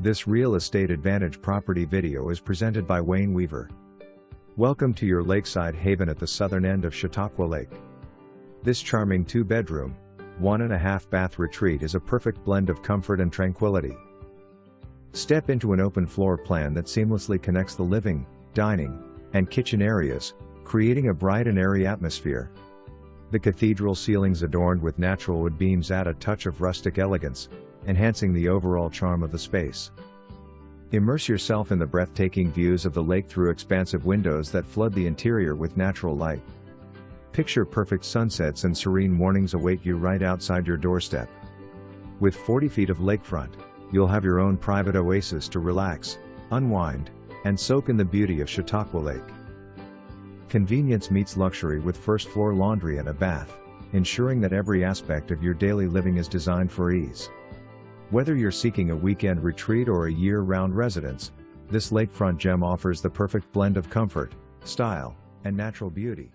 This Real Estate Advantage property video is presented by Wayne Weaver. Welcome to your lakeside haven at the southern end of Chautauqua Lake. This charming 2-bedroom, 1.5-bath retreat is a perfect blend of comfort and tranquility. Step into an open floor plan that seamlessly connects the living, dining, and kitchen areas, creating a bright and airy atmosphere. The cathedral ceilings adorned with natural wood beams add a touch of rustic elegance, enhancing the overall charm of the space. Immerse yourself in the breathtaking views of the lake through expansive windows that flood the interior with natural light. Picture perfect sunsets and serene mornings await you right outside your doorstep. With 40 feet of lakefront, you'll have your own private oasis to relax, unwind, and soak in the beauty of Chautauqua Lake. Convenience meets luxury with first-floor laundry and a bath, ensuring that every aspect of your daily living is designed for ease. Whether you're seeking a weekend retreat or a year-round residence, this lakefront gem offers the perfect blend of comfort, style, and natural beauty.